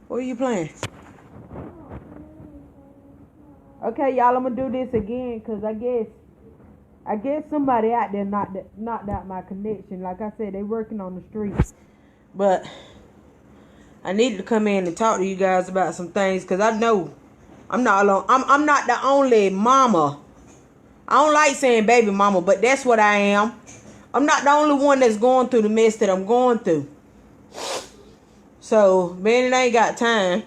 What are you playing? Okay, y'all, I'm gonna do this again because I guess somebody out there knocked out my connection. Like I said, they working on the streets, but I needed to come in and talk to you guys about some things because I know I'm not alone. I'm not the only mama. I don't like saying baby mama, but that's what I am. I'm not the only one that's going through the mess that I'm going through. So, man, I ain't got time.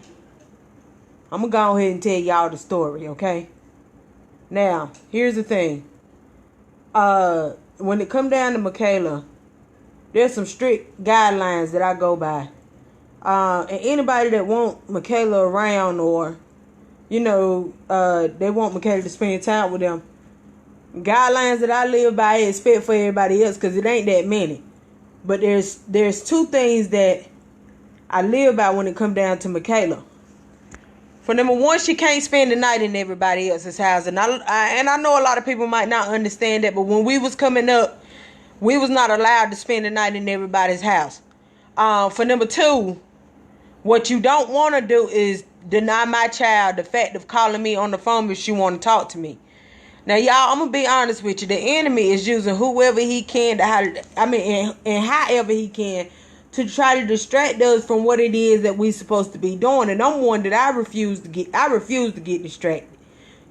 I'm going to go ahead and tell y'all the story, okay? Now, here's the thing. When it come down to Michaela, there's some strict guidelines that I go by. And anybody that want Michaela around or, they want Michaela to spend time with them, guidelines that I live by is fit for everybody else because it ain't that many. But there's two things that I live by when it come down to Michaela. For number one, she can't spend the night in everybody else's house. And I know a lot of people might not understand that, but when we was coming up, we was not allowed to spend the night in everybody's house. For number two, what you don't want to do is deny my child the fact of calling me on the phone if she want to talk to me. Now, y'all, I'm going to be honest with you. The enemy is using whoever he can and however he can to try to distract us from what it is that we supposed to be doing. And I'm one that I refuse to get distracted.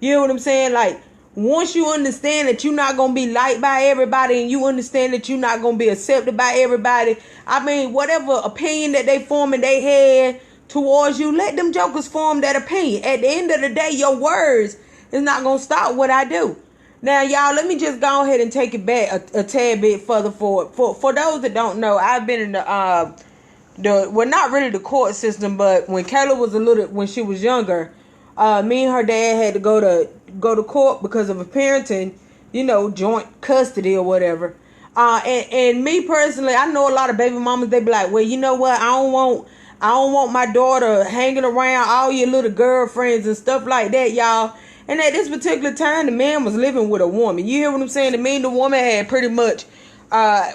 You know what I'm saying? Like, once you understand that you're not going to be liked by everybody and you understand that you're not going to be accepted by everybody, whatever opinion that they form in their head towards you, let them jokers form that opinion. At the end of the day, your words is not going to stop what I do. Now, y'all, let me just go ahead and take it back a tad bit further forward. For those that don't know, I've been in not really the court system, but when Kayla was when she was younger, me and her dad had to go to court because of a parenting, joint custody or whatever. And me personally, I know a lot of baby mamas, they be like, well, you know what? I don't want my daughter hanging around all your little girlfriends and stuff like that, y'all. And at this particular time, the man was living with a woman. You hear what I'm saying? Me and the woman had pretty much,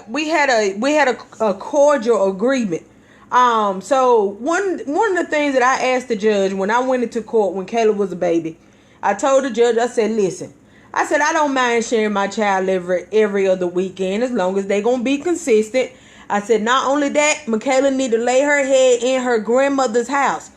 we had a cordial agreement. So one of the things that I asked the judge when I went into court when Kayla was a baby, I told the judge, I said, listen, I don't mind sharing my child every other weekend as long as they gonna be consistent. I said, not only that, Michaela need to lay her head in her grandmother's house.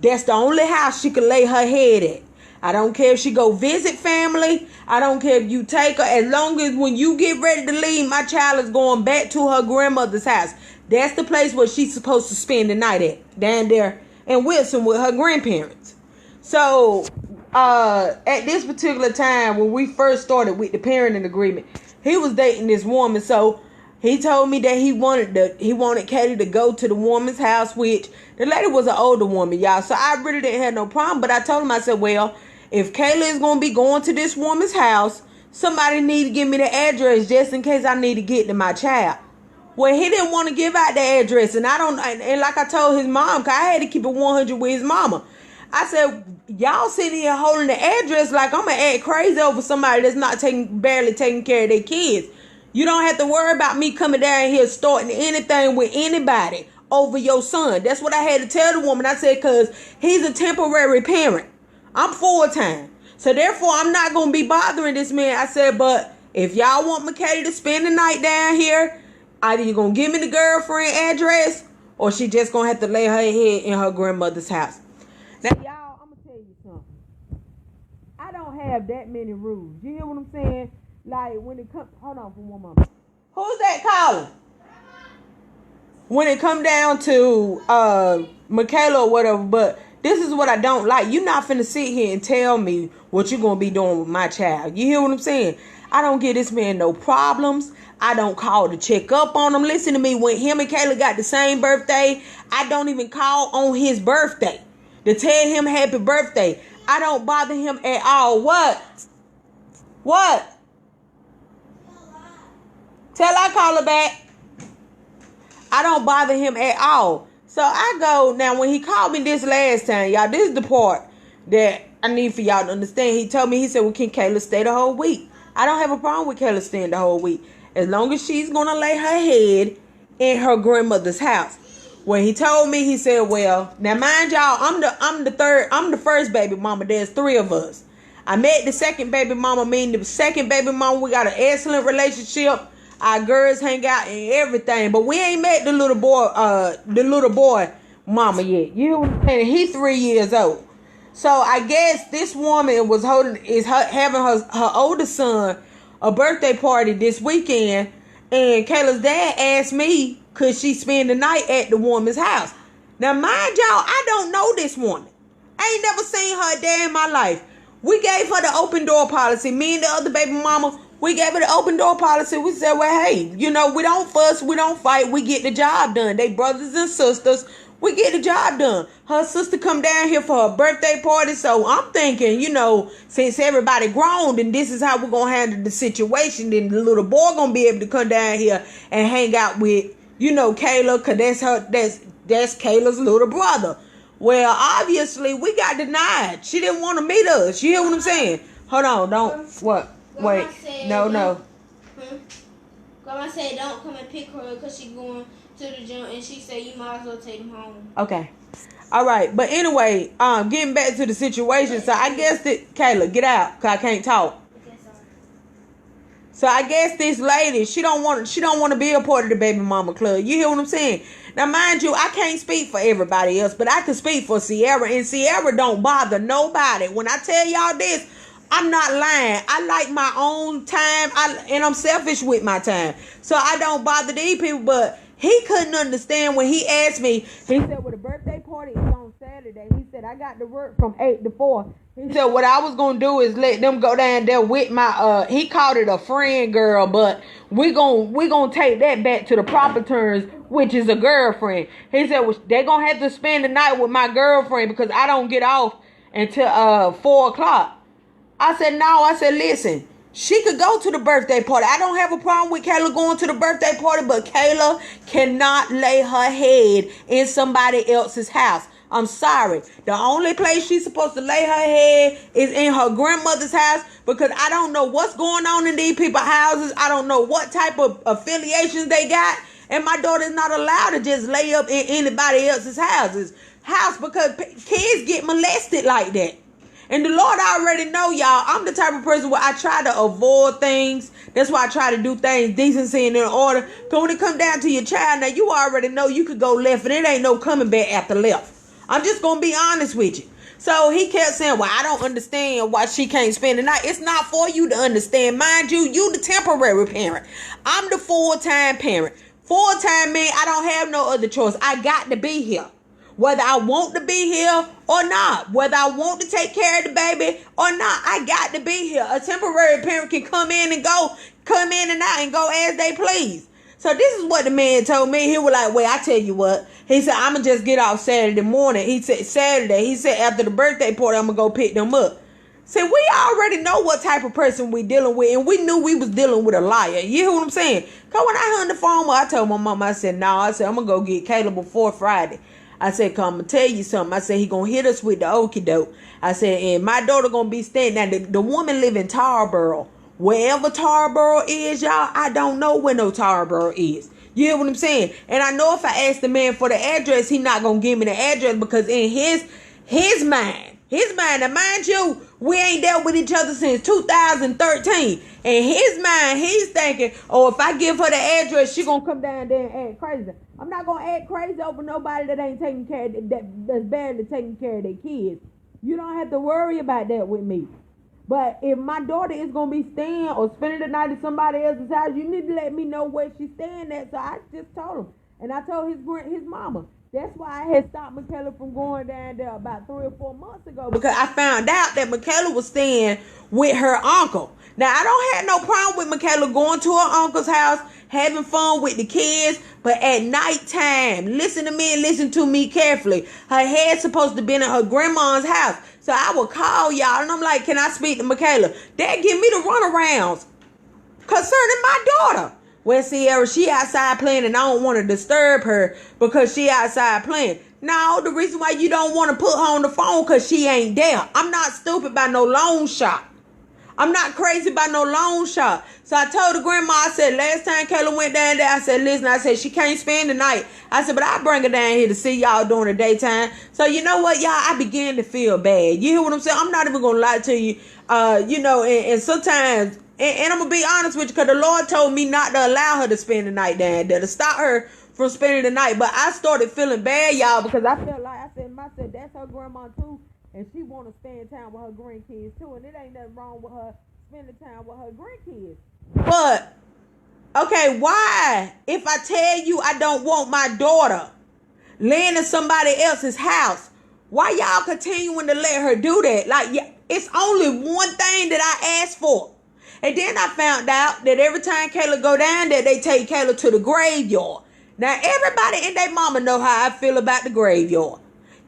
That's the only house she can lay her head at. I don't care if she go visit family. I don't care if you take her. As long as when you get ready to leave, my child is going back to her grandmother's house. That's the place where she's supposed to spend the night at. Down there in Wilson with her grandparents. So, at this particular time, when we first started with the parenting agreement, he was dating this woman. So, he told me that he wanted Katie to go to the woman's house, which the lady was an older woman, y'all. So, I really didn't have no problem. But I told him, I said, well, if Kayla is going to be going to this woman's house, somebody need to give me the address just in case I need to get to my child. Well, he didn't want to give out the address. And and like I told his mom, because I had to keep it 100 with his mama. I said, y'all sitting here holding the address like I'm going to act crazy over somebody that's not barely taking care of their kids. You don't have to worry about me coming down here starting anything with anybody over your son. That's what I had to tell the woman. I said, because he's a temporary parent. I'm full-time. So therefore, I'm not going to be bothering this man. I said, but if y'all want Michaela to spend the night down here, either you're going to give me the girlfriend address or she just going to have to lay her head in her grandmother's house. Now, y'all, I'm going to tell you something. I don't have that many rules. You hear what I'm saying? Like, when it comes... Hold on for one moment. Who's that calling? When it come down to Michaela or whatever, but... This is what I don't like. You're not finna sit here and tell me what you're going to be doing with my child. You hear what I'm saying? I don't give this man no problems. I don't call to check up on him. Listen to me. When him and Kayla got the same birthday, I don't even call on his birthday to tell him happy birthday. I don't bother him at all. What? Tell I call her back. I don't bother him at all. So I go, now when he called me this last time, y'all, this is the part that I need for y'all to understand. He told me, he said, well, can Kayla stay the whole week? I don't have a problem with Kayla staying the whole week. As long as she's going to lay her head in her grandmother's house. Well, he told me, he said, well, now mind y'all, I'm the first baby mama. There's 3 of us. I met the second baby mama. The second baby mama, we got an excellent relationship. Our girls hang out and everything, but we ain't met the little boy mama yet. You know what I'm saying? He's 3 years old. So I guess this woman was having her oldest son a birthday party this weekend, and Kayla's dad asked me, could she spend the night at the woman's house? Now, mind y'all, I don't know this woman. I ain't never seen her a day in my life. We gave her the open door policy. Me and the other baby mama, we gave her the open door policy. We said, well, hey, we don't fuss, we don't fight, we get the job done. They brothers and sisters, we get the job done. Her sister come down here for her birthday party, so I'm thinking, since everybody grown, then this is how we're going to handle the situation. Then the little boy going to be able to come down here and hang out with, Kayla, because that's Kayla's little brother. Well, obviously, we got denied. She didn't want to meet us. You hear what I'm saying? Hold on, what? Wait, no. Grandma said don't come and pick her because she going to the gym, and she said you might as well take him home. Okay. All right. But anyway, getting back to the situation. So I guess that, Kayla, get out because I can't talk. Okay, sorry. So I guess this lady, she don't want to be a part of the baby mama club. You hear what I'm saying? Now, mind you, I can't speak for everybody else, but I can speak for Sierra, and Sierra don't bother nobody. When I tell y'all this, I'm not lying. I like my own time, and I'm selfish with my time. So I don't bother these people, but he couldn't understand when he asked me. He said, well, the birthday party is on Saturday. He said, I got to work from 8 to 4. He said, what I was going to do is let them go down there with my, he called it a friend girl, but we gonna take that back to the proper terms, which is a girlfriend. He said, well, they're going to have to spend the night with my girlfriend because I don't get off until 4 o'clock. I said, no. I said, listen, she could go to the birthday party. I don't have a problem with Kayla going to the birthday party, but Kayla cannot lay her head in somebody else's house. I'm sorry. The only place she's supposed to lay her head is in her grandmother's house, because I don't know what's going on in these people's houses. I don't know what type of affiliations they got. And my daughter's not allowed to just lay up in anybody else's house because kids get molested like that. And the Lord already know, y'all, I'm the type of person where I try to avoid things. That's why I try to do things decency and in order. Because when it come down to your child, now you already know you could go left and it ain't no coming back after left. I'm just going to be honest with you. So he kept saying, well, I don't understand why she can't spend the night. It's not for you to understand. Mind you, you the temporary parent. I'm the full-time parent. Full-time mean I don't have no other choice. I got to be here. Whether I want to be here or not. Whether I want to take care of the baby or not. I got to be here. A temporary parent can come in and out and go as they please. So this is what the man told me. He was like, well, I tell you what. He said, I'm going to just get off Saturday morning. He said, Saturday. He said, after the birthday party, I'm going to go pick them up. See, we already know what type of person we dealing with. And we knew we was dealing with a liar. You hear what I'm saying? Because when I hung the phone, I told my mom, I said, no. I said, I'm going to go get Caleb before Friday. I said, come, I'm going to tell you something. I said, he going to hit us with the okie doke. I said, and my daughter going to be staying. Now, the woman live in Tarboro. Wherever Tarboro is, y'all, I don't know where no Tarboro is. You hear what I'm saying? And I know if I ask the man for the address, he not going to give me the address, because in his mind, and mind you, we ain't dealt with each other since 2013. In his mind, he's thinking, oh, if I give her the address, she going to come down there and act crazy. I'm not going to act crazy over nobody that ain't taking care of, that's barely taking care of their kids. You don't have to worry about that with me. But if my daughter is going to be staying or spending the night at somebody else's house, you need to let me know where she's staying at. So I just told him. And I told his mama. That's why I had stopped Michaela from going down there about 3 or 4 months ago. Because I found out that Michaela was staying with her uncle. Now, I don't have no problem with Michaela going to her uncle's house, having fun with the kids. But at nighttime, listen to me and listen to me carefully. Her head's supposed to be in her grandma's house. So I would call y'all and I'm like, can I speak to Michaela? Dad, give me the runarounds concerning my daughter. Well, Sierra, she outside playing and I don't want to disturb her because she outside playing. No, the reason why you don't want to put her on the phone because she ain't there. I'm not stupid by no loan shop. I'm not crazy about no long shot. So I told the grandma, I said, last time Kayla went down there, I said, listen, I said, she can't spend the night. I said, but I'll bring her down here to see y'all during the daytime. So you know what, y'all, I began to feel bad. You hear what I'm saying? I'm not even going to lie to you. And sometimes, and I'm going to be honest with you, because the Lord told me not to allow her to spend the night down there, to stop her from spending the night. But I started feeling bad, y'all, because I felt like, I said, that's her grandma too. And she want to spend time with her grandkids too. And it ain't nothing wrong with her spending time with her grandkids. But, okay, why? If I tell you I don't want my daughter laying in somebody else's house, why y'all continuing to let her do that? Like, it's only one thing that I asked for. And then I found out that every time Kayla go down there, they take Kayla to the graveyard. Now, everybody and their mama know how I feel about the graveyard.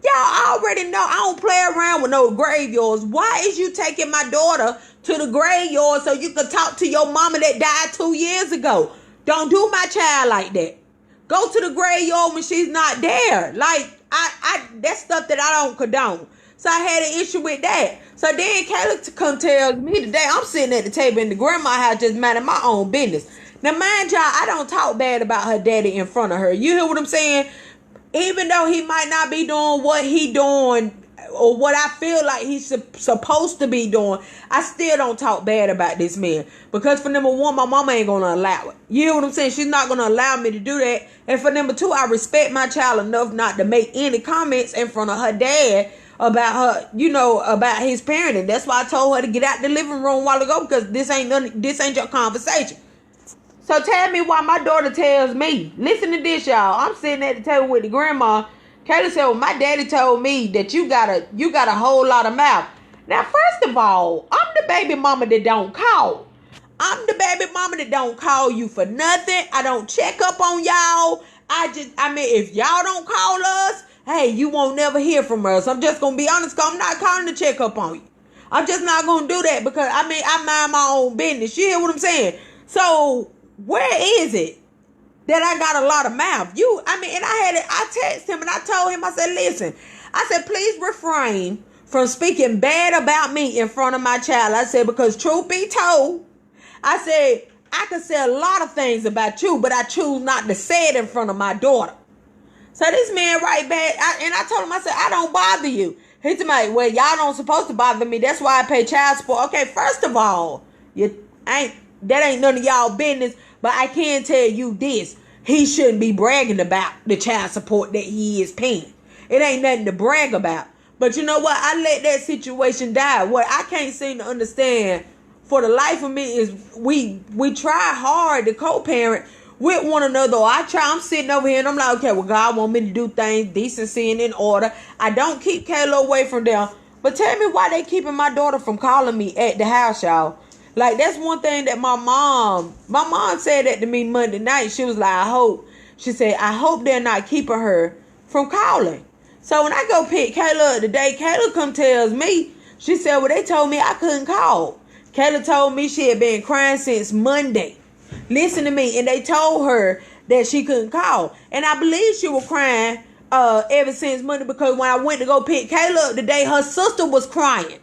Y'all already know I don't play around with no graveyards. Why is you taking my daughter to the graveyard so you can talk to your mama that died 2 years ago? Don't do my child like that. Go to the graveyard when she's not there. Like, I that's stuff that I don't condone. So I had an issue with that. So then Kayla come tells me today, I'm sitting at the table in the grandma's house just minding my own business. Now, mind y'all, I don't talk bad about her daddy in front of her. You hear what I'm saying? Even though he might not be doing what he doing or what I feel like he's supposed to be doing, I still don't talk bad about this man. Because for number one, my mama ain't going to allow it. You hear what I'm saying? She's not going to allow me to do that. And for number two, I respect my child enough not to make any comments in front of her dad about her, about his parenting. That's why I told her to get out the living room a while ago, because this ain't your conversation. So tell me why my daughter tells me. Listen to this, y'all. I'm sitting at the table with the grandma. Kayla said, well, my daddy told me that you got a whole lot of mouth. Now, first of all, I'm the baby mama that don't call. I'm the baby mama that don't call you for nothing. I don't check up on y'all. If y'all don't call us, hey, you won't never hear from us. I'm just going to be honest, because I'm not calling to check up on you. I'm just not going to do that because, I mind my own business. You hear what I'm saying? So, where is it that I got a lot of mouth? I texted him and I told him, I said, listen, I said, please refrain from speaking bad about me in front of my child. I said, because truth be told, I said, I could say a lot of things about you, but I choose not to say it in front of my daughter. So this man right back, I told him, I said, I don't bother you. He told me, well, y'all don't supposed to bother me. That's why I pay child support. Okay, first of all, that ain't none of y'all business. But I can tell you this. He shouldn't be bragging about the child support that he is paying. It ain't nothing to brag about. But you know what? I let that situation die. What I can't seem to understand for the life of me is we try hard to co-parent with one another. I'm sitting over here and I'm like, okay, well, God want me to do things decency and in order. I don't keep Kayla away from them. But tell me why they keeping my daughter from calling me at the house, y'all. Like, that's one thing that my mom said that to me Monday night. She was like, I hope they're not keeping her from calling. So when I go pick Kayla up today, Kayla come tells me, she said, well, they told me I couldn't call. Kayla told me she had been crying since Monday. Listen to me. And they told her that she couldn't call. And I believe she was crying ever since Monday, because when I went to go pick Kayla up today, her sister was crying.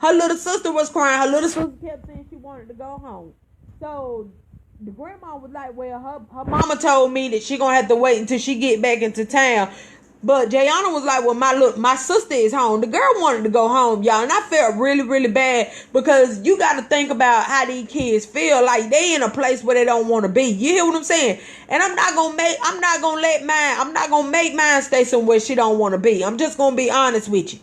Her little sister was crying. Her little sister kept saying she wanted to go home. So the grandma was like, well, her mama told me that she gonna have to wait until she get back into town. But Jayana was like, well, my sister is home. The girl wanted to go home, y'all. And I felt really, really bad, because you got to think about how these kids feel. Like, they in a place where they don't want to be. You hear what I'm saying? And I'm not gonna make mine stay somewhere she don't want to be. I'm just gonna be honest with you.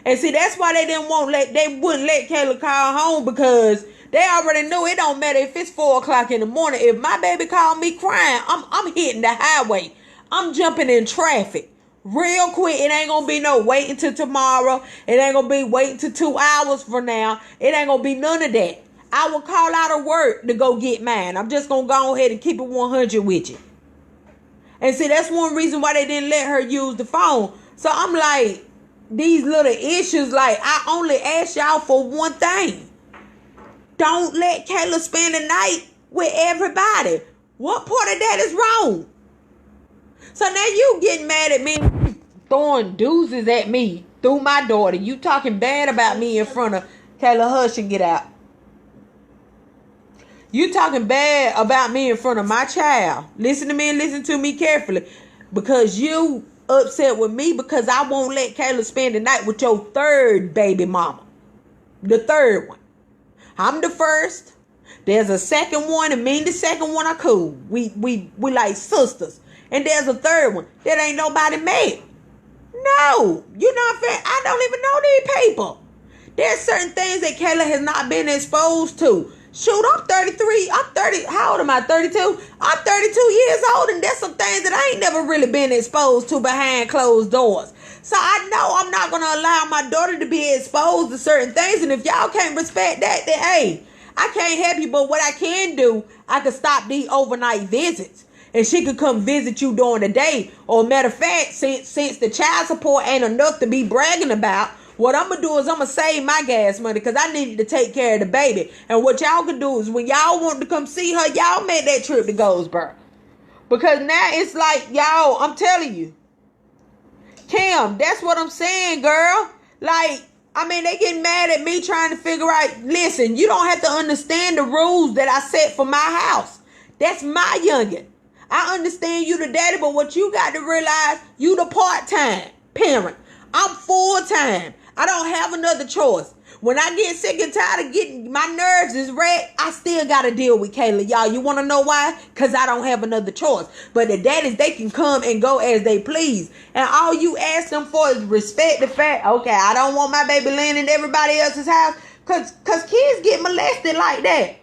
And see, that's why they wouldn't let Kayla call home, because they already knew it don't matter if it's 4 o'clock in the morning. If my baby called me crying, I'm hitting the highway. I'm jumping in traffic real quick. It ain't gonna be no waiting till tomorrow. It ain't gonna be waiting till 2 hours from now. It ain't gonna be none of that. I will call out of work to go get mine. I'm just gonna go ahead and keep it 100 with you. And see, that's one reason why they didn't let her use the phone. So I'm like, these little issues, like, I only ask y'all for one thing. Don't let Kayla spend the night with everybody. What part of that is wrong? So now you getting mad at me, throwing doozies at me through my daughter. You talking bad about me in front of Kayla. Hush and get out. You talking bad about me in front of my child. Listen to me and listen to me carefully. Because you upset with me because I won't let Kayla spend the night with your third baby mama. The third one. I'm the first. There's a second one, and me and the second one are cool. We like sisters. And there's a third one that ain't nobody mad. No, you're not fair. I don't even know these people. There's certain things that Kayla has not been exposed to. Shoot, I'm 33. I'm 30. How old am I? 32? I'm 32 years old, and there's some things that I ain't never really been exposed to behind closed doors. So I know I'm not going to allow my daughter to be exposed to certain things. And if y'all can't respect that, then hey, I can't help you. But what I can do, I can stop these overnight visits. And she could come visit you during the day. Or matter of fact, since the child support ain't enough to be bragging about, what I'm going to do is I'm going to save my gas money because I needed to take care of the baby. And what y'all can do is when y'all want to come see her, y'all make that trip to Goldsboro. Because now it's like, y'all, I'm telling you. Kim, that's what I'm saying, girl. Like, I mean, they getting mad at me trying to figure out, listen, you don't have to understand the rules that I set for my house. That's my youngin'. I understand you the daddy, but what you got to realize, you the part-time parent. I'm full-time. I don't have another choice. When I get sick and tired of getting, my nerves is red, I still got to deal with Kayla. Y'all, you want to know why? Because I don't have another choice. But the daddies, they can come and go as they please. And all you ask them for is respect the fact, okay, I don't want my baby laying in everybody else's house. Because kids get molested like that.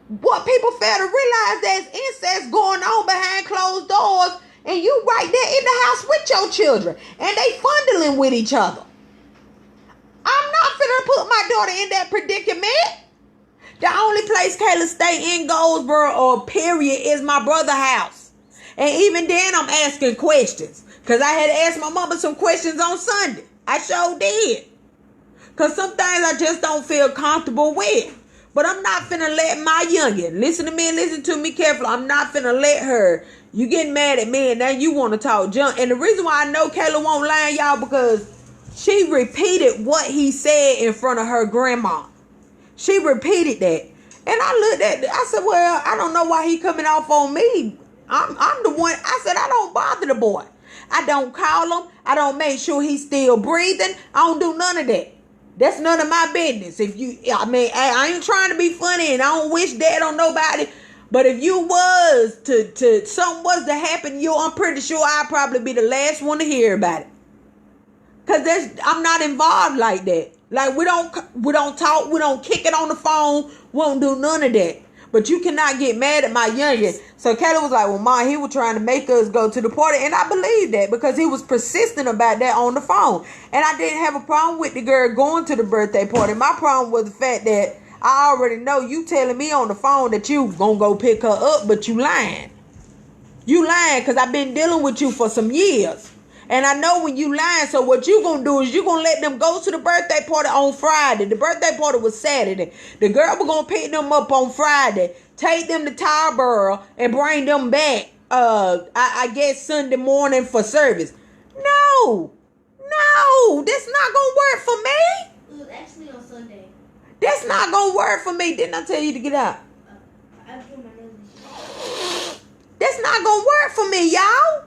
What people fail to realize, there's incest going on behind closed doors, and you right there in the house with your children, and they fondling with each other. I'm not finna put my daughter in that predicament. The only place Kayla stay in Goldsboro or period is my brother's house. And even then I'm asking questions. Because I had asked my mama some questions on Sunday. I sure did. Because some things I just don't feel comfortable with. But I'm not finna let my youngin', listen to me and listen to me carefully. I'm not finna let her, you getting mad at me and now you want to talk junk. And the reason why I know Kayla won't lie, y'all, because she repeated what he said in front of her grandma. She repeated that. And I looked at it. I said, well, I don't know why he coming off on me. I'm the one. I said, I don't bother the boy. I don't call him. I don't make sure he's still breathing. I don't do none of that. That's none of my business. I ain't trying to be funny and I don't wish that on nobody. But if you was to something was to happen to you, I'm pretty sure I'd probably be the last one to hear about it. Cause I'm not involved like that. Like we don't talk, we don't kick it on the phone, we don't do none of that. But you cannot get mad at my youngin'. So Kayla was like, well, Ma, he was trying to make us go to the party. And I believe that because he was persistent about that on the phone. And I didn't have a problem with the girl going to the birthday party. My problem was the fact that I already know you telling me on the phone that you gonna go pick her up, but you lying. You lying because I've been dealing with you for some years. And I know when you lying, so what you gonna do is you gonna let them go to the birthday party on Friday. The birthday party was Saturday. The girl was gonna pick them up on Friday, take them to Tarboro, and bring them back, I guess Sunday morning for service. No, that's not gonna work for me. It was actually on Sunday. That's not gonna work for me. Didn't I tell you to get out? I drew my nose. That's not gonna work for me, y'all.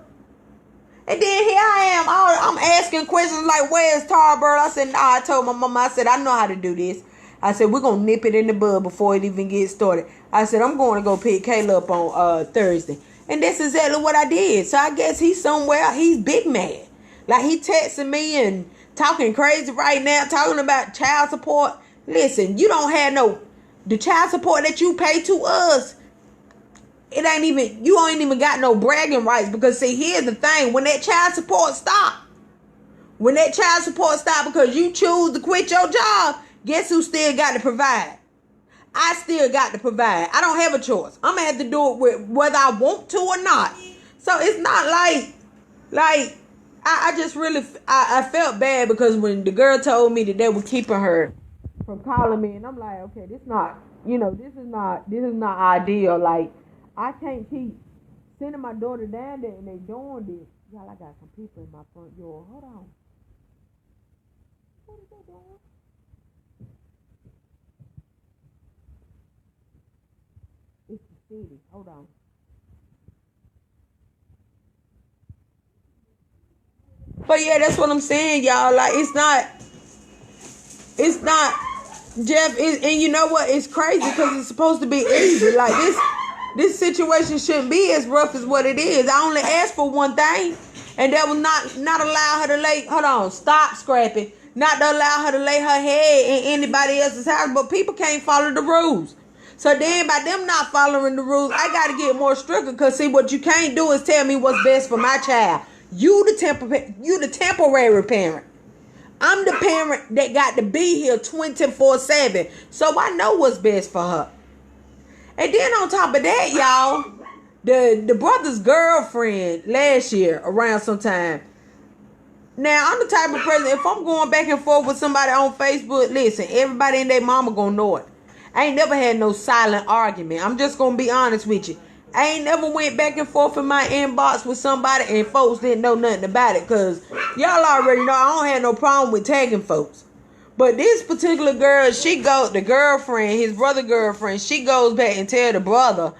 And then here I am, I'm asking questions like, where's Tarboro? I said, I told my mama, I said, I know how to do this. I said, we're going to nip it in the bud before it even gets started. I said, I'm going to go pick Kayla up on Thursday. And that's exactly what I did. So I guess he's somewhere, he's big mad. Like he texting me and talking crazy right now, talking about child support. Listen, you don't have the child support that you pay to us. You ain't even got no bragging rights because see, here's the thing. When that child support stop because you choose to quit your job, guess who still got to provide? I still got to provide. I don't have a choice. I'm going to have to do it with whether I want to or not. So it's not like I just really, I felt bad because when the girl told me that they were keeping her from calling me and I'm like, okay, this is not ideal. Like, I can't keep sending my daughter down there and they doing this. Y'all, I got some people in my front yard. Hold on. What is that doing? steady. Hold on. But yeah, that's what I'm saying, y'all. Like, it's not, Jeff. And you know what? It's crazy because it's supposed to be easy. Like this situation shouldn't be as rough as what it is. I only asked for one thing, and that was not allow her to lay. Hold on, stop scrapping. Not to allow her to lay her head in anybody else's house. But people can't follow the rules. So then, by them not following the rules, I got to get more strict. Because see, what you can't do is tell me what's best for my child. You the temporary parent. I'm the parent that got to be here 24/7. So I know what's best for her. And then on top of that, y'all, the brother's girlfriend last year around sometime. Now, I'm the type of person, if I'm going back and forth with somebody on Facebook, listen, everybody and their mama gonna know it. I ain't never had no silent argument. I'm just gonna be honest with you. I ain't never went back and forth in my inbox with somebody and folks didn't know nothing about it. Because y'all already know I don't have no problem with tagging folks. But this particular girl, the girlfriend, his brother girlfriend, she goes back and tell the brother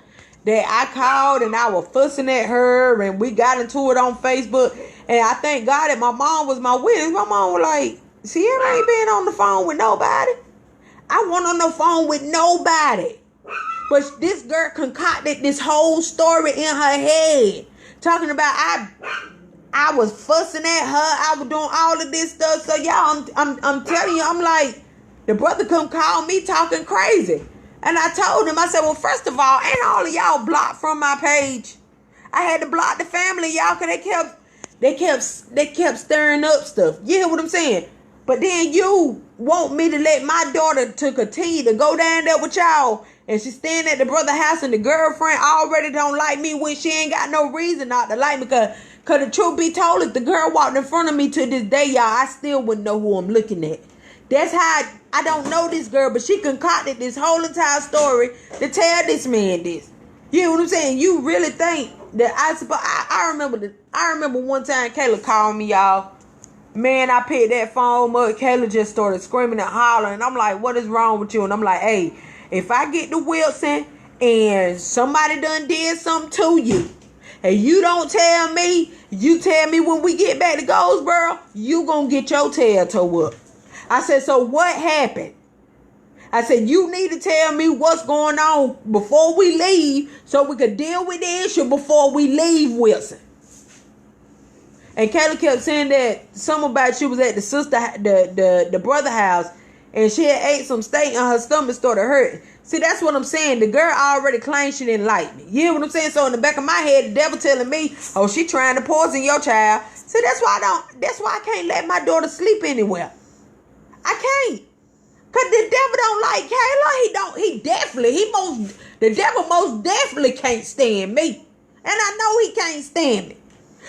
that I called and I was fussing at her and we got into it on Facebook. And I thank God that my mom was my witness. My mom was like, Sierra ain't been on the phone with nobody. I wasn't on the phone with nobody. But this girl concocted this whole story in her head. Talking about I was fussing at her. I was doing all of this stuff. So y'all, I'm telling you, I'm like, the brother come call me talking crazy. And I told him, I said, well, first of all, ain't all of y'all blocked from my page? I had to block the family, y'all, because they kept stirring up stuff. You hear what I'm saying? But then you want me to let my daughter to continue to go down there with y'all, and she's staying at the brother's house, and the girlfriend already don't like me when she ain't got no reason not to like me. Cause the truth be told, if the girl walked in front of me to this day, y'all, I still wouldn't know who I'm looking at. That's how I don't know this girl, but she concocted this whole entire story to tell this man this. You know what I'm saying? You really think that I remember one time Kayla called me, y'all. Man, I picked that phone up. Kayla just started screaming and hollering. I'm like, what is wrong with you? And I'm like, hey, if I get to Wilson and somebody done did something to you, and you don't tell me, you tell me when we get back to Goldsboro, you gonna get your tail towed up. I said, so what happened? I said, you need to tell me what's going on before we leave so we could deal with the issue before we leave Wilson. And Kayla kept saying that something about she was at the brother house and she had ate some steak and her stomach started hurting. See, that's what I'm saying. The girl already claimed she didn't like me. You know what I'm saying? So in the back of my head, the devil telling me, oh, she trying to poison your child. See, that's why I can't let my daughter sleep anywhere. I can't. Cause the devil don't like Kayla. The devil most definitely can't stand me. And I know he can't stand me.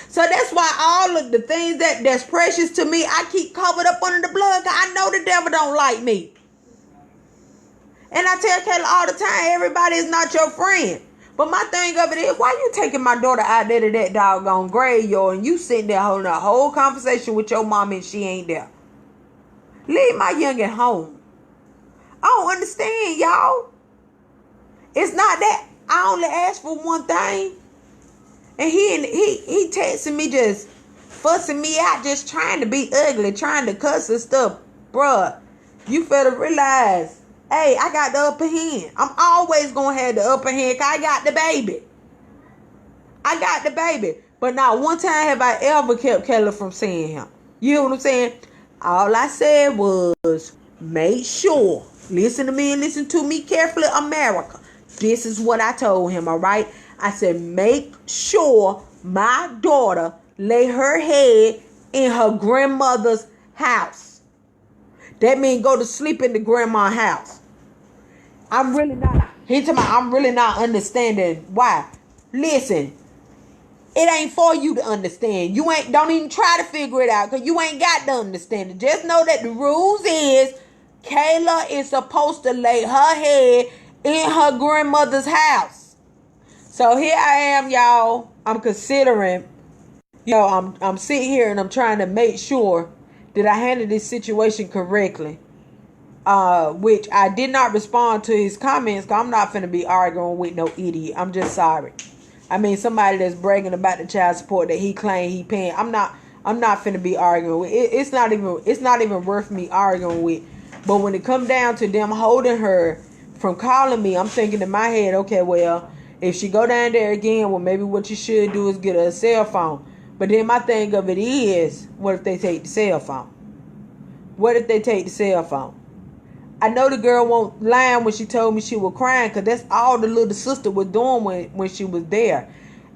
So that's why all of the things that's precious to me, I keep covered up under the blood. Cause I know the devil don't like me. And I tell Kayla all the time, everybody is not your friend. But my thing of it is, why you taking my daughter out there to that doggone graveyard and you sitting there holding a whole conversation with your mom and she ain't there? Leave my youngin' home. I don't understand, y'all. It's not that. I only asked for one thing. And he texting me just fussing me out, just trying to be ugly, trying to cuss and stuff. Bruh, you better realize, hey, I got the upper hand. I'm always going to have the upper hand because I got the baby. I got the baby. But not one time have I ever kept Kayla from seeing him. You know what I'm saying? All I said was, make sure, listen to me and listen to me carefully, America. This is what I told him, all right? I said, make sure my daughter lay her head in her grandmother's house. That means go to sleep in the grandma's house. I'm really not understanding why. Listen, it ain't for you to understand. Don't even try to figure it out because you ain't got to understand it. Just know that the rules is Kayla is supposed to lay her head in her grandmother's house. So here I am, y'all. I'm considering, I'm sitting here and I'm trying to make sure that I handle this situation correctly. which I did not respond to his comments because I'm not finna be arguing with no idiot. I'm just sorry. I mean, somebody that's bragging about the child support that he claimed he paying. I'm not finna be arguing with. It's not even worth me arguing with. But when it come down to them holding her from calling me, I'm thinking in my head, okay, well, if she go down there again, well, maybe what you should do is get her a cell phone. But then my thing of it is, what if they take the cell phone? What if they take the cell phone? I know the girl won't lie when she told me she was crying, because that's all the little sister was doing when she was there.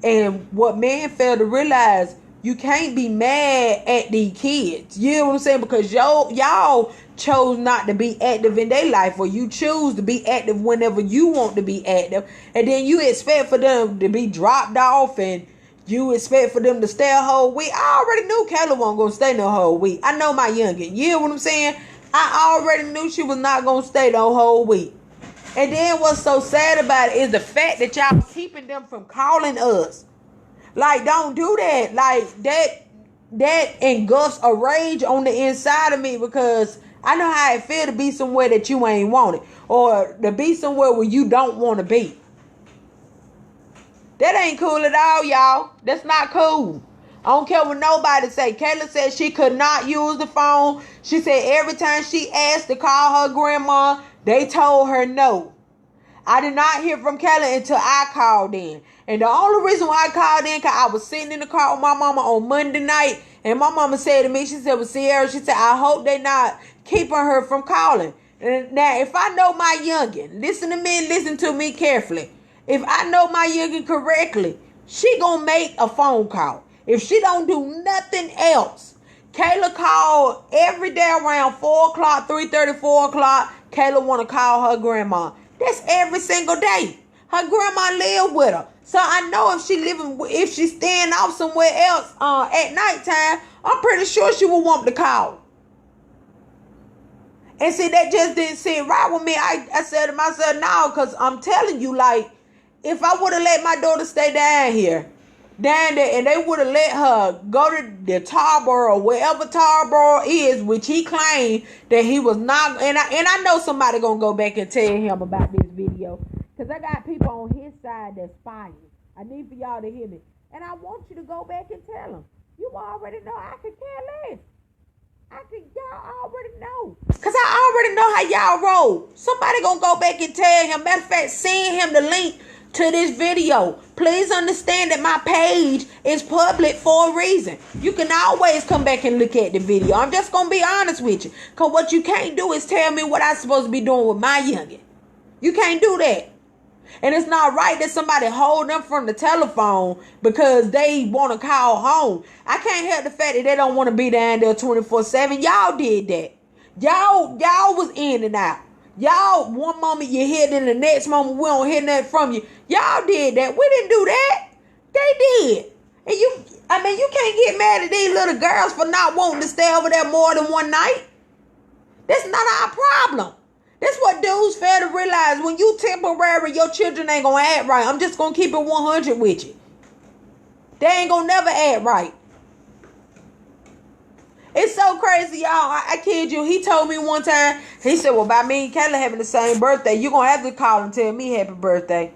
And what men fail to realize, you can't be mad at these kids. You know what I'm saying? Because y'all chose not to be active in their life, or you choose to be active whenever you want to be active. And then you expect for them to be dropped off, and you expect for them to stay a whole week. I already knew Kayla wasn't going to stay no whole week. I know my youngin'. You know what I'm saying? I already knew she was not going to stay the whole week. And then what's so sad about it is the fact that y'all keeping them from calling us. Like, don't do that. Like, that engulfs a rage on the inside of me, because I know how it feel to be somewhere that you ain't wanted, or to be somewhere where you don't want to be. That ain't cool at all, y'all. That's not cool. I don't care what nobody say. Kayla said she could not use the phone. She said every time she asked to call her grandma, they told her no. I did not hear from Kayla until I called in. And the only reason why I called in, because I was sitting in the car with my mama on Monday night, and my mama said to me, she said, well, Sierra, she said, I hope they not keeping her from calling. And now, if I know my youngin', listen to me and listen to me carefully. If I know my youngin' correctly, she gonna make a phone call. If she don't do nothing else, Kayla called every day around 4 o'clock, 3:30, 4 o'clock. Kayla want to call her grandma. That's every single day. Her grandma live with her. So I know if she's staying off somewhere else at nighttime, I'm pretty sure she will want to call. And see, that just didn't sit right with me. I said to myself, no, because I'm telling you, like, if I would have let my daughter stay down there, and they would have let her go to the Tarboro, wherever Tarboro is, which he claimed that he was not. And I know somebody gonna go back and tell him about this video, because I got people on his side that's spying. I need for y'all to hear me, and I want you to go back and tell him. You already know. I could care less. Y'all already know, because I already know how y'all roll. Somebody gonna go back and tell him. Matter of fact, send him the link to this video. Please understand that my page is public for a reason. You can always come back and look at the video. I'm just gonna be honest with you, because what you can't do is tell me what I'm supposed to be doing with my youngin'. You can't do that. And it's not right that somebody hold them from the telephone because they want to call home. I can't help the fact that they don't want to be down there 24/7. Y'all did that. Y'all was in and out. Y'all, one moment you hear it, and the next moment we don't hear nothing from you. Y'all did that. We didn't do that. They did. And you can't get mad at these little girls for not wanting to stay over there more than one night. That's not our problem. That's what dudes fail to realize. When you temporary, your children ain't gonna act right. I'm just gonna keep it 100 with you. They ain't gonna never act right. It's so crazy, y'all. I kid you. He told me one time, he said, well, by me and Kayla having the same birthday, you're going to have to call and tell me happy birthday.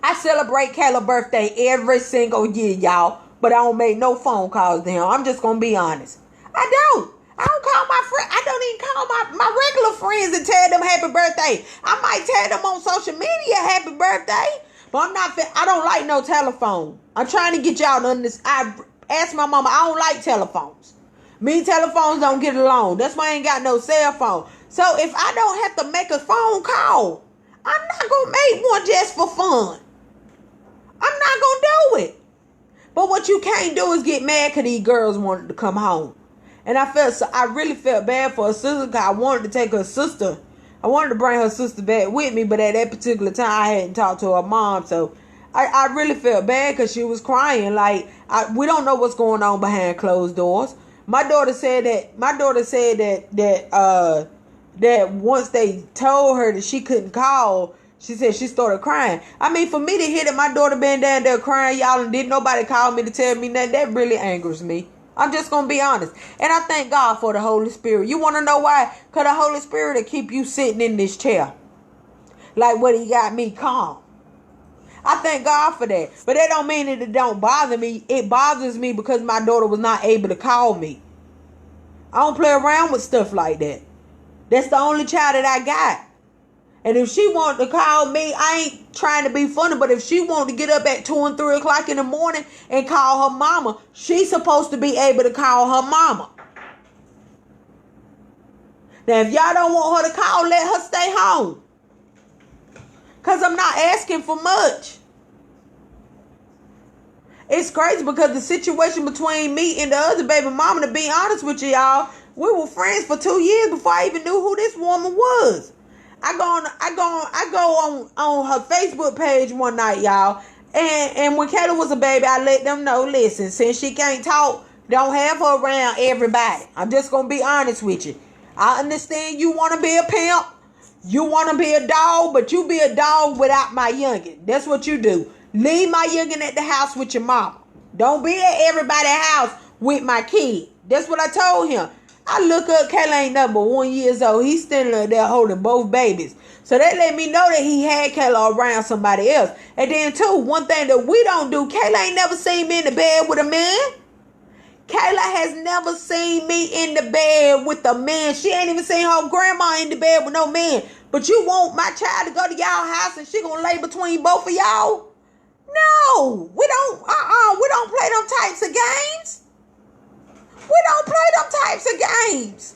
I celebrate Kayla's birthday every single year, y'all. But I don't make no phone calls to him. I'm just going to be honest. I don't call my friends. I don't even call my regular friends and tell them happy birthday. I might tell them on social media happy birthday. But I don't like no telephone. I'm trying to get y'all to understand. Ask my mama, I don't like telephones. Me and telephones don't get along. That's why I ain't got no cell phone. So if I don't have to make a phone call, I'm not going to make one just for fun. I'm not going to do it. But what you can't do is get mad because these girls wanted to come home. And I really felt bad for her sister, because I wanted to take her sister. I wanted to bring her sister back with me, but at that particular time I hadn't talked to her mom, so I really felt bad because she was crying. Like, we don't know what's going on behind closed doors. My daughter said that once they told her that she couldn't call, she said she started crying. I mean, for me to hear that my daughter been down there crying, y'all, and didn't nobody call me to tell me nothing, that really angers me. I'm just going to be honest. And I thank God for the Holy Spirit. You want to know why? Because the Holy Spirit will keep you sitting in this chair. Like what he got me calm. I thank God for that. But that don't mean that it don't bother me. It bothers me because my daughter was not able to call me. I don't play around with stuff like that. That's the only child that I got. And if she wanted to call me, I ain't trying to be funny, but if she wanted to get up at 2 and 3 o'clock in the morning and call her mama, she's supposed to be able to call her mama. Now, if y'all don't want her to call, let her stay home. Because I'm not asking for much. It's crazy because the situation between me and the other baby mama, to be honest with you, y'all, we were friends for 2 years before I even knew who this woman was. I go on her Facebook page one night, y'all. And when Kayla was a baby, I let them know, listen, since she can't talk, don't have her around everybody. I'm just going to be honest with you. I understand you want to be a pimp. You want to be a dog, but you be a dog without my youngin'. That's what you do. Leave my youngin' at the house with your mama. Don't be at everybody's house with my kid. That's what I told him. I look up, Kayla ain't nothing but 1 year old. He's standing there holding both babies. So that let me know that he had Kayla around somebody else. And then too, one thing that we don't do, Kayla ain't never seen me in the bed with a man. Kayla has never seen me in the bed with a man. She ain't even seen her grandma in the bed with no man. But you want my child to go to y'all house and she gonna lay between both of y'all? No, we don't play them types of games. We don't play them types of games.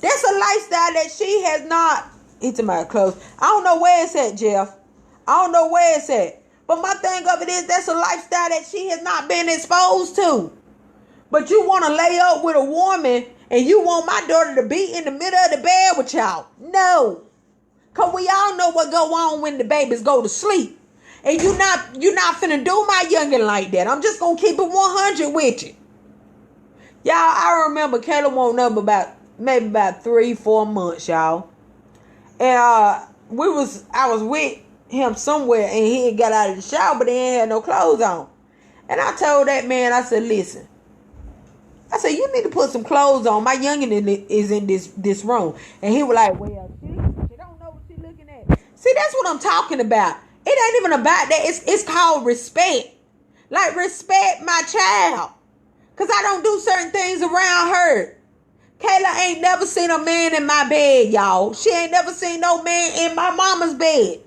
That's a lifestyle that she has not. It's in my clothes. I don't know where it's at, Jeff. I don't know where it's at. But my thing of it is, that's a lifestyle that she has not been exposed to. But you want to lay up with a woman and you want my daughter to be in the middle of the bed with y'all. No. Because we all know what go on when the babies go to sleep. And you're not finna do my youngin' like that. I'm just going to keep it 100 with you. Y'all, I remember Kayla won't up maybe about 3-4 months, y'all. And I was with him somewhere and he had got out of the shower, but he ain't had no clothes on. And I told that man, I said, listen. I said, you need to put some clothes on. My youngin' is in this room. And he was like, well, she don't know what she looking at. See, that's what I'm talking about. It ain't even about that. It's called respect. Like, respect my child. Because I don't do certain things around her. Kayla ain't never seen a man in my bed, y'all. She ain't never seen no man in my mama's bed.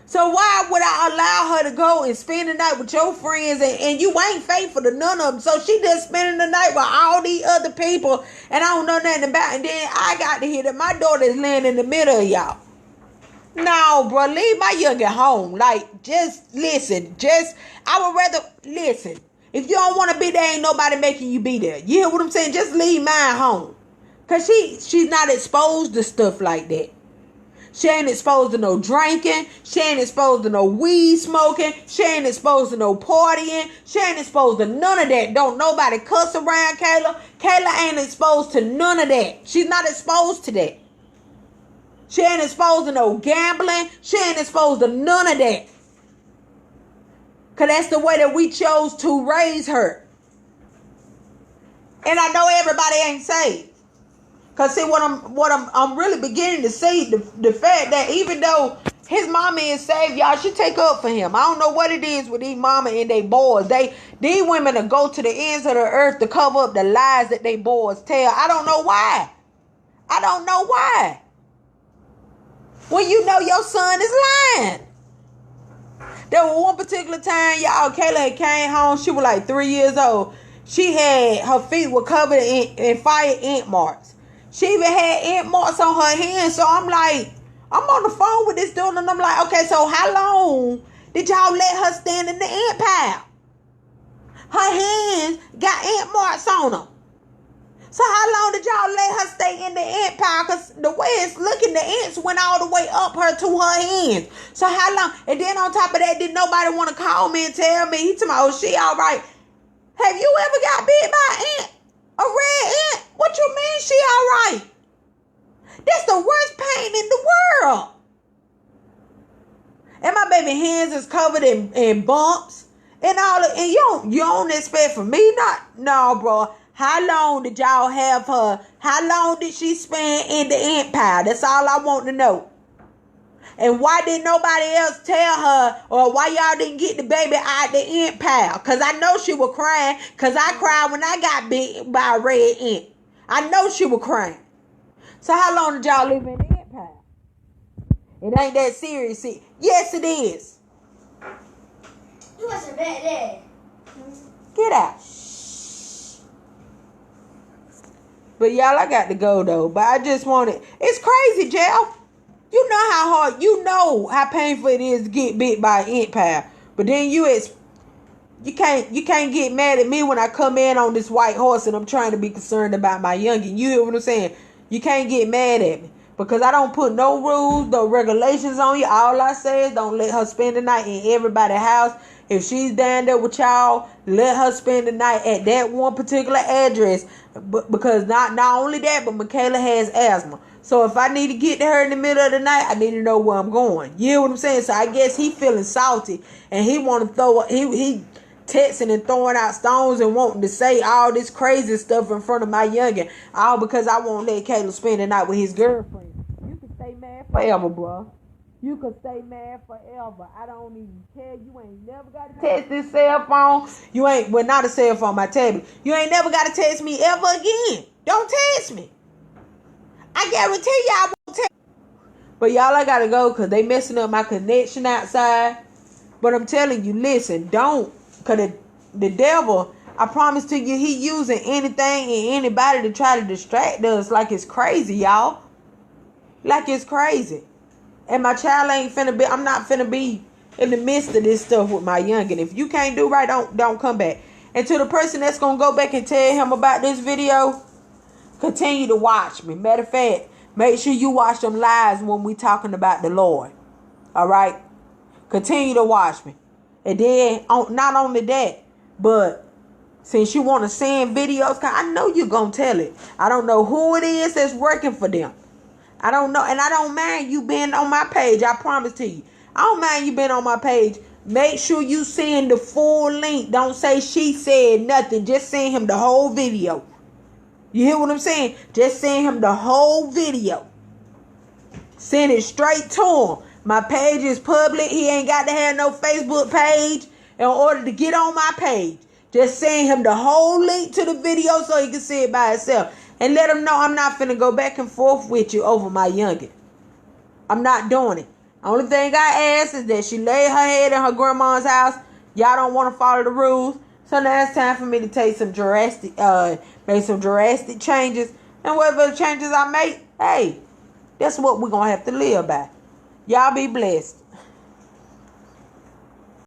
So why would I allow her to go and spend the night with your friends and you ain't faithful to none of them? So she just spending the night with all these other people and I don't know nothing about it. And then I got to hear that my daughter is laying in the middle of y'all. No, bro, leave my youngin' home. Like, just listen. I would rather, listen. If you don't want to be there, ain't nobody making you be there. You hear what I'm saying? Just leave mine home. Because she's not exposed to stuff like that. She ain't exposed to no drinking. She ain't exposed to no weed smoking. She ain't exposed to no partying. She ain't exposed to none of that. Don't nobody cuss around Kayla. Kayla ain't exposed to none of that. She's not exposed to that. She ain't exposed to no gambling. She ain't exposed to none of that. Because that's the way that we chose to raise her. And I know everybody ain't saved. Because see, what I'm really beginning to see, the fact that even though his mama is saved, y'all should take up for him. I don't know what it is with these mama and they boys. These women will go to the ends of the earth to cover up the lies that they boys tell. I don't know why. I don't know why. When you know your son is lying. There was one particular time, y'all, Kayla came home. She was like 3 years old. Her feet were covered in fire ant marks. She even had ant marks on her hands. So I'm like, I'm on the phone with this dude and I'm like, okay, so how long did y'all let her stand in the ant pile? Her hands got ant marks on them. So how long did y'all let her stay in the ant pile? Because the way it's looking, the ants went all the way up her to her hands. So how long? And then on top of that, did nobody want to call me and tell me? He told me, oh, she all right. Have you ever got bit by an ant? A red ant? What you mean she all right? That's the worst pain in the world. And my baby hands is covered in bumps And you don't expect for me no, bro. How long did y'all have her? How long did she spend in the empire? That's all I want to know. And why didn't nobody else tell her, or why y'all didn't get the baby out the empire? Because I know she was crying, because I cried when I got bit by a red ant. I know she was crying. So how long did y'all live in the empire? It ain't that serious. Yes, it is. You wasn't bad there. Get out. But y'all, I got to go though. But I just wanted. It's crazy, Jeff. You know how painful it is to get bit by an ant pile. But then you can't get mad at me when I come in on this white horse and I'm trying to be concerned about my youngin'. You hear what I'm saying? You can't get mad at me. Because I don't put no rules, no regulations on you. All I say is don't let her spend the night in everybody's house. If she's down there with y'all, let her spend the night at that one particular address. Because not only that, but Michaela has asthma. So if I need to get to her in the middle of the night, I need to know where I'm going. You hear what I'm saying? So I guess he feeling salty. And he want to throw, he texting and throwing out stones and wanting to say all this crazy stuff in front of my youngin'. All because I won't let Caleb spend the night with his girlfriend. You can stay mad forever, bro. You can stay mad forever. I don't even care. You ain't never got to text this cell phone. Not a cell phone, my tablet. You ain't never got to text me ever again. Don't text me. I guarantee y'all won't text. But y'all, I got to go because they messing up my connection outside. But I'm telling you, listen, don't. Because the devil, I promise to you, he using anything and anybody to try to distract us like it's crazy, y'all. Like it's crazy. And my child I'm not finna be in the midst of this stuff with my youngin'. If you can't do right, don't come back. And to the person that's gonna go back and tell him about this video, continue to watch me. Matter of fact, make sure you watch them lives when we talking about the Lord. All right? Continue to watch me. And then, not only that, but since you want to send videos, cause I know you're gonna tell it. I don't know who it is that's working for them. I don't know. And I don't mind you being on my page. I promise to you. I don't mind you being on my page. Make sure you send the full link. Don't say she said nothing. Just send him the whole video. You hear what I'm saying? Just send him the whole video. Send it straight to him. My page is public. He ain't got to have no Facebook page in order to get on my page. Just send him the whole link to the video so he can see it by himself. And let him know I'm not finna go back and forth with you over my youngin'. I'm not doing it. Only thing I ask is that she lay her head in her grandma's house. Y'all don't want to follow the rules. So now it's time for me to take make some drastic changes. And whatever changes I make, hey, that's what we're going to have to live by. Y'all be blessed.